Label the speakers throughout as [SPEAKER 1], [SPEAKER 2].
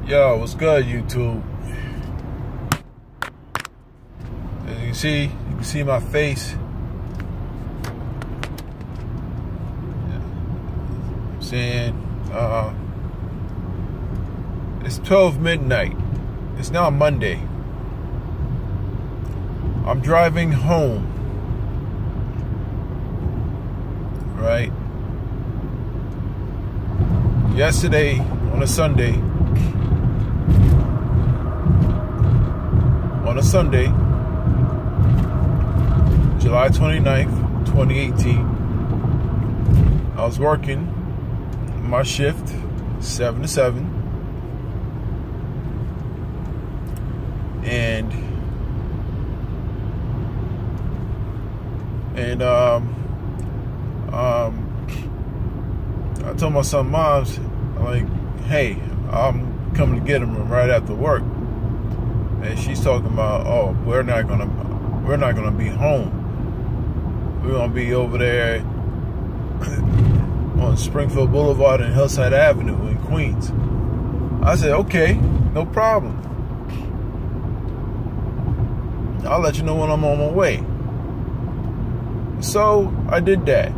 [SPEAKER 1] Yo, what's good, YouTube? As you can see my face. I'm saying, it's 12 midnight. It's now Monday. I'm driving home. Right? Yesterday, on a Sunday, July 29th, 2018, I was working my shift, 7 to 7, and I told my son, Moms, I'm like, hey, I'm coming to get him right after work. And she's talking about, oh, we're not gonna be home. We're gonna be over there on Springfield Boulevard and Hillside Avenue in Queens. I said, okay, no problem. I'll let you know when I'm on my way. So I did that.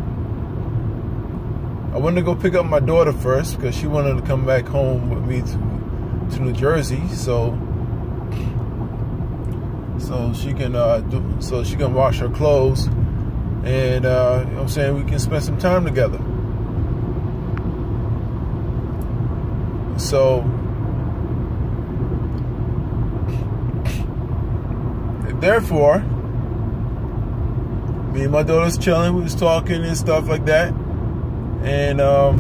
[SPEAKER 1] I went to go pick up my daughter first because she wanted to come back home with me to New Jersey, so she can wash her clothes, and you know what I'm saying, we can spend some time together. So therefore, me and my daughter's chilling. We was talking and stuff like that, and I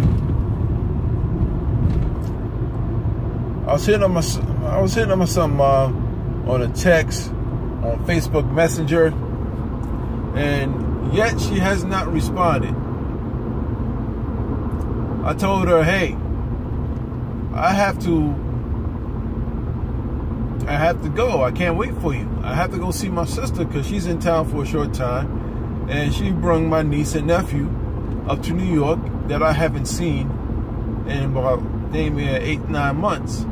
[SPEAKER 1] was hitting on my son, Mom, on a text on Facebook Messenger, and yet she has not responded. I told her, hey, I have to go. I can't wait for you. I have to go see my sister because she's in town for a short time, and she brought my niece and nephew up to New York that I haven't seen in about damn near 8-9 months.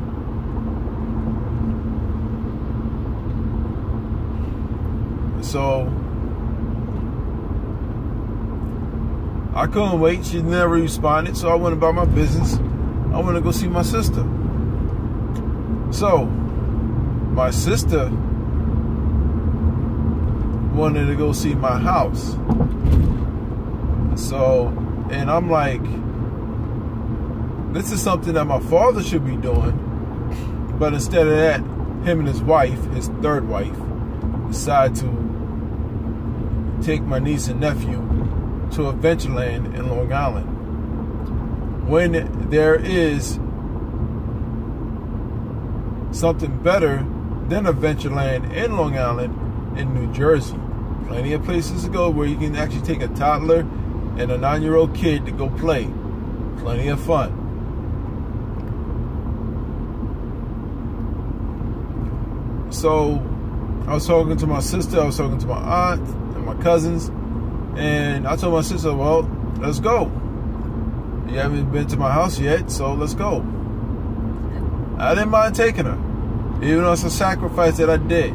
[SPEAKER 1] So I couldn't wait. She never responded, so I went about my business. I went to go see my sister. So my sister wanted to go see my house. So, and I'm like, this is something that my father should be doing. But instead of that, him and his wife, his third wife, decide to take my niece and nephew to Adventureland in Long Island, when there is something better than Adventureland in Long Island in New Jersey. Plenty of places to go where you can actually take a toddler and a 9-year-old kid to go play. Plenty of fun. So I was talking to my sister, I was talking to my aunt and my cousins, and I told my sister, well, let's go. You haven't been to my house yet, so let's go. I didn't mind taking her, even though it's a sacrifice that I did.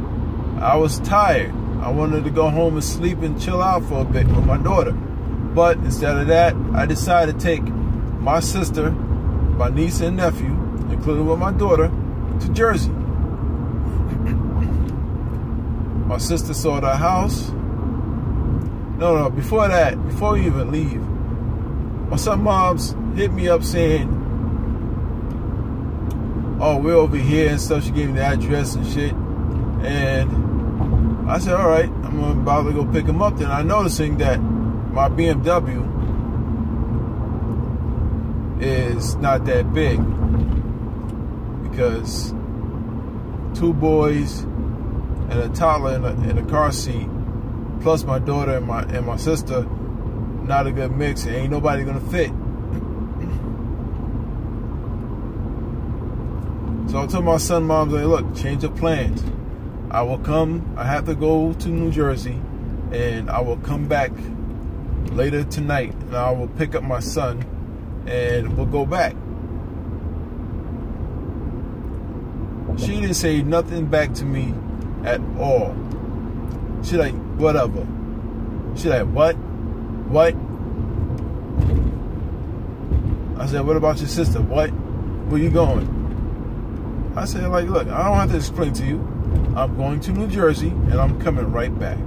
[SPEAKER 1] I was tired. I wanted to go home and sleep and chill out for a bit with my daughter. But instead of that, I decided to take my sister, my niece and nephew, including with my daughter, to Jersey. My sister saw the house. No, before that, before we even leave, my son Moms hit me up saying, oh, we're over here and stuff. She gave me the address and shit. And I said, all right, I'm about to go pick him up. Then I'm noticing that my BMW is not that big, because 2 boys and a toddler in a car seat, plus my daughter and my sister, not a good mix. Ain't nobody gonna fit. So I told my son, Mom, like, look, change of plans. I will come. I have to go to New Jersey, and I will come back later tonight, and I will pick up my son, and we'll go back. She didn't say nothing back to me at all. She like, whatever. She like, what? What? I said, what about your sister? What? Where you going? I said, like, look, I don't have to explain to you. I'm going to New Jersey, and I'm coming right back.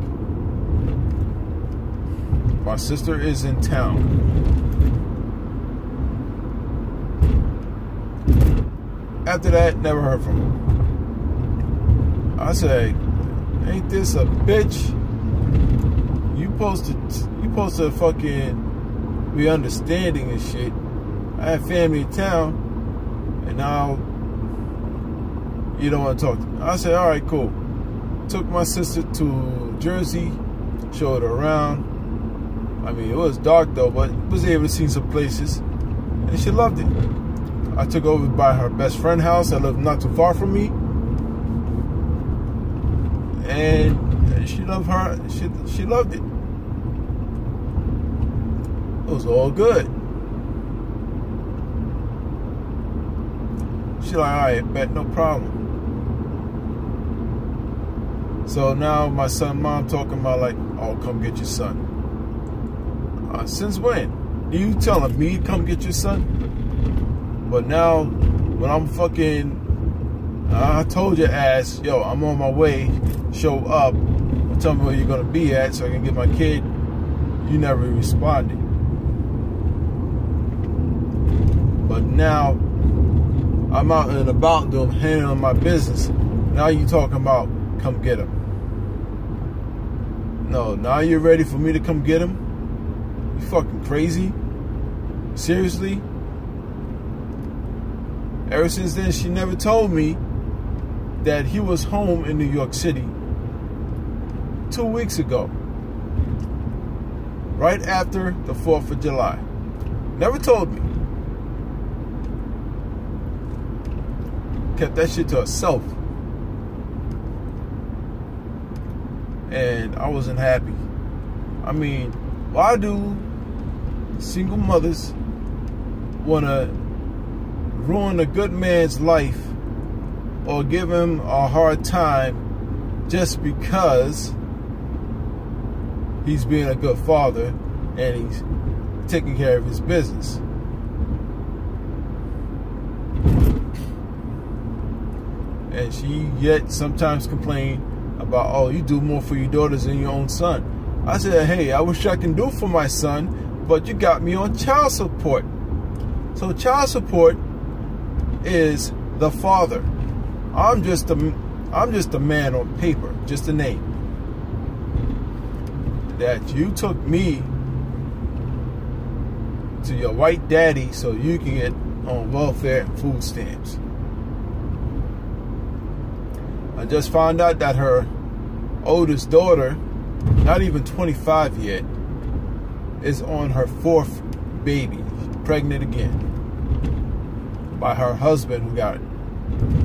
[SPEAKER 1] My sister is in town. After that, never heard from her. I said, ain't this a bitch? You supposed to fucking be understanding and shit. I had family in town, and now you don't want to talk to me. I said, all right, cool. Took my sister to Jersey, showed her around. I mean, it was dark though, but was able to see some places, and she loved it. I took over by her best friend's house that lived not too far from me, and she loved her. She loved it. It was all good. She like, all right, bet, no problem. So now my son, mom talking about like, oh, come get your son. Since when? You telling me come get your son? But now, when I'm fucking, I told your ass, yo, I'm on my way, show up, tell me where you're gonna be at so I can get my kid. You never responded. But now, I'm out and about doing, handling my business. Now you talking about come get him. No, now you're ready for me to come get him? You fucking crazy? Seriously? Ever since then, she never told me that he was home in New York City 2 weeks ago. Right after the 4th of July. Never told me. Kept that shit to herself. And I wasn't happy. I mean, why do single mothers want to ruin a good man's life or give him a hard time just because he's being a good father and he's taking care of his business? And she yet sometimes complain about, oh, you do more for your daughters than your own son. I said, hey, I wish I can do for my son, but you got me on child support. So child support is the father. I'm just a man on paper, just a name. That you took me to your white daddy so you can get on welfare and food stamps. I just found out that her oldest daughter, not even 25 yet, is on her 4th baby, pregnant again, by her husband who got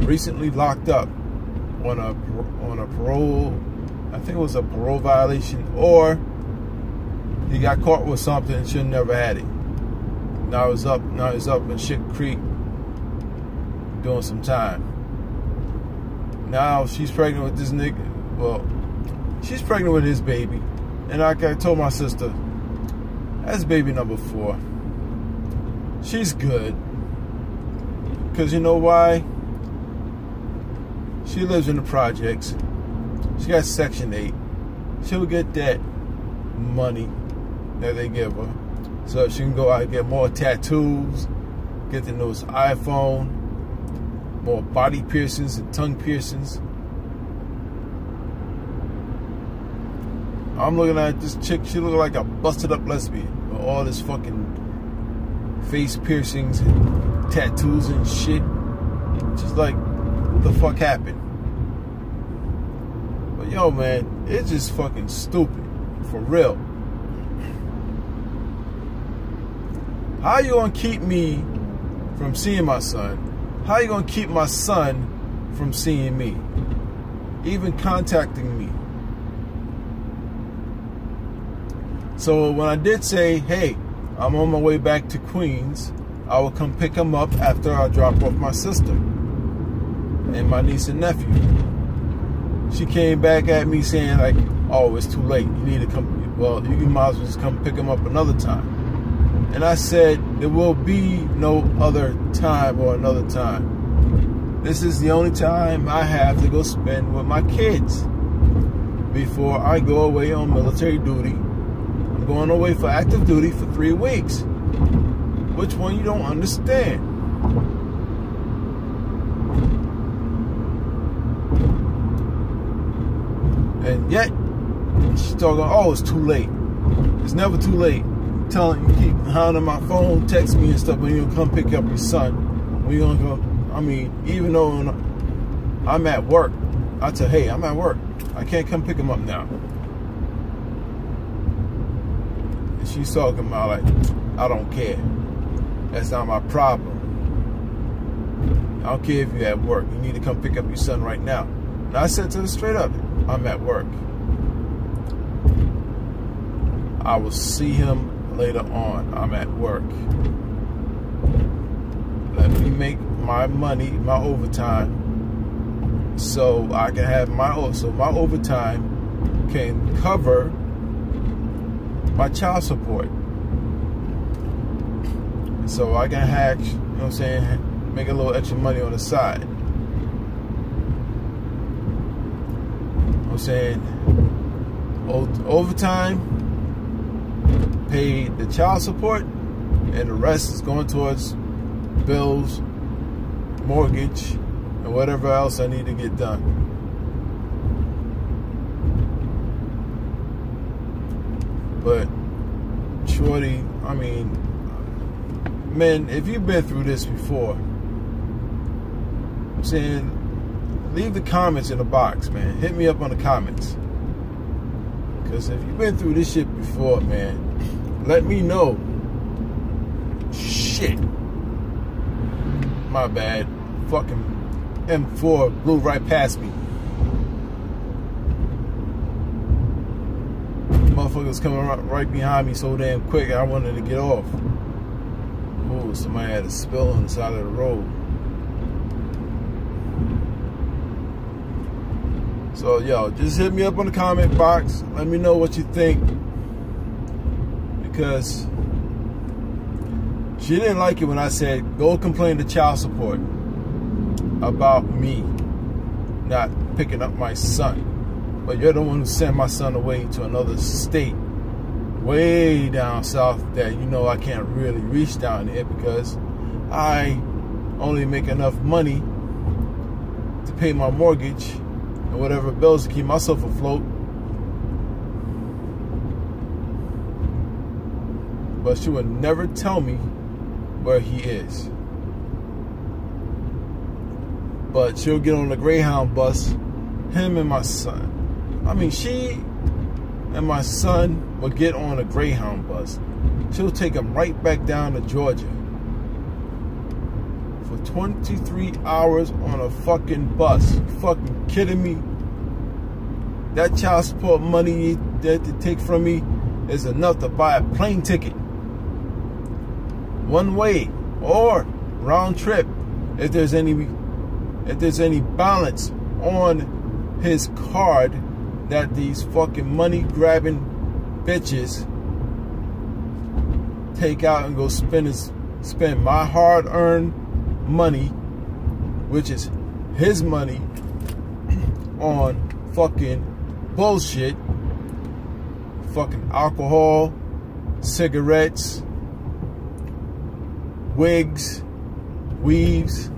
[SPEAKER 1] recently locked up on a parole, I think it was a parole violation, or he got caught with something and should have never had it. Now he's up in Shit Creek doing some time. Now she's pregnant with this nigga. Well, she's pregnant with his baby. And like I told my sister, that's baby number 4. She's good. Because you know why? She lives in the projects. She got Section 8. She'll get that money that they give her. So she can go out and get more tattoos, get the newest iPhone, more body piercings and tongue piercings. I'm looking at this chick, she look like a busted up lesbian with all this fucking face piercings and tattoos and shit. Just like, what the fuck happened? But yo, man, it's just fucking stupid. For real. How you gonna keep me from seeing my son? How you gonna keep my son from seeing me? Even contacting me? So when I did say, hey, I'm on my way back to Queens, I will come pick him up after I drop off my sister. and my niece and nephew. She came back at me saying like, oh, it's too late. You need to come. Well, you might as well just come pick them up another time. And I said, there will be no other time or another time. This is the only time I have to go spend with my kids before I go away on military duty. I'm going away for active duty for 3 weeks. Which one you don't understand? And yet, she's talking, oh, it's too late. It's never too late. Telling you, keep hounding my phone, text me and stuff, when you gonna come pick up your son. When you gonna go, I mean, even though I'm at work, I tell, hey, I'm at work. I can't come pick him up now. And she's talking about like, I don't care. That's not my problem. I don't care if you're at work. You need to come pick up your son right now. And I said to her straight up, I'm at work. I will see him later on. I'm at work. Let me make my money, my overtime, so I can have my overtime can cover my child support. So I can have, you know what I'm saying, make a little extra money on the side. You know what I'm saying? Overtime, pay the child support, and the rest is going towards bills, mortgage, and whatever else I need to get done. But shorty, I mean, man, if you've been through this before, I'm saying, leave the comments in the box, man. Hit me up on the comments. Because if you've been through this shit before, man, let me know. Shit. My bad. Fucking M4 blew right past me. Motherfuckers coming right behind me so damn quick, I wanted to get off. Ooh, somebody had a spill on the side of the road. So, yo, just hit me up on the comment box. Let me know what you think. Because she didn't like it when I said, go complain to child support about me not picking up my son. But you're the one who sent my son away to another state, way down south, that you know I can't really reach down there because I only make enough money to pay my mortgage and whatever bills to keep myself afloat. But she would never tell me where he is. But she'll get on the Greyhound bus, him and my son. I mean, she and my son will get on a Greyhound bus. She'll take him right back down to Georgia. For 23 hours on a fucking bus. You fucking kidding me? That child support money that they take from me is enough to buy a plane ticket. One way or round trip if there's any balance on his card that these fucking money grabbing bitches take out and go spend my hard earned money, which is his money, on fucking bullshit, fucking alcohol, cigarettes, wigs, weaves,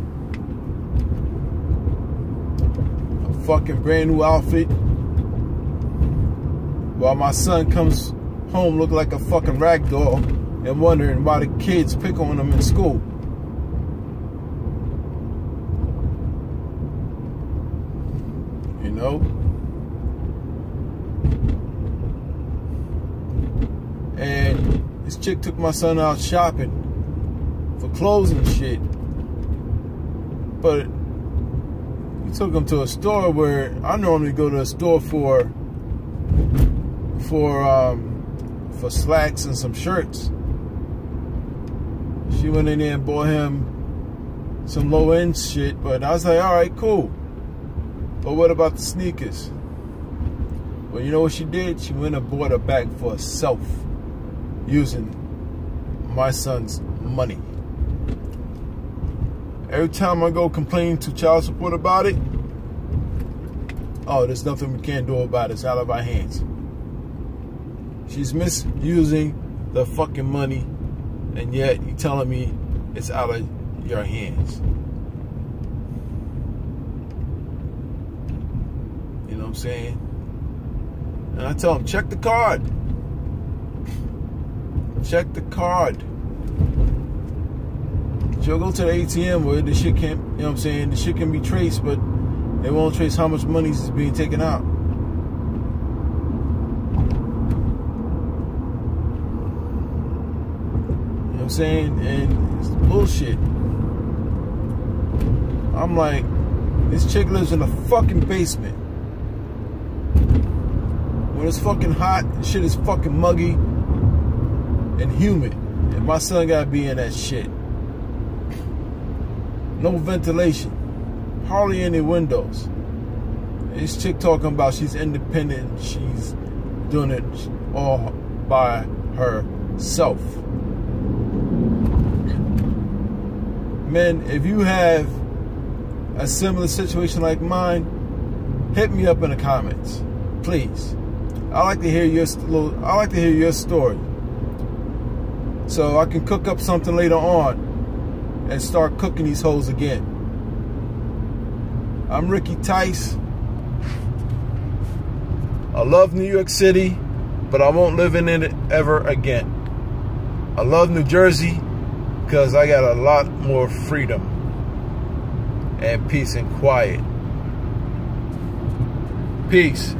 [SPEAKER 1] a fucking brand new outfit, while my son comes home looking like a fucking rag doll and wondering why the kids pick on him in school. You know? And this chick took my son out shopping for clothes and shit. But we took him to a store where I normally go to a store for slacks and some shirts. She went in there and bought him some low end shit. But I was like, all right, cool. But what about the sneakers? Well, you know what she did? She went and bought a bag for herself using my son's money. Every time I go complain to child support about it, oh, there's nothing we can't do about it. It's out of our hands. She's misusing the fucking money, and yet you're telling me it's out of your hands. You know what I'm saying? And I tell them, check the card. Check the card. She'll go to the ATM where the shit can't, you know what I'm saying? The shit can be traced, but they won't trace how much money is being taken out. You know what I'm saying? And it's bullshit. I'm like, this chick lives in a fucking basement. When it's fucking hot, shit is fucking muggy and humid. And my son gotta be in that shit. No ventilation. Hardly any windows. This chick talking about she's independent. She's doing it all by herself. Men, if you have a similar situation like mine, hit me up in the comments, please. I like to hear your story, so I can cook up something later on and start cooking these hoes again. I'm Ricky Tice. I love New York City, but I won't live in it ever again. I love New Jersey because I got a lot more freedom and peace and quiet. Peace.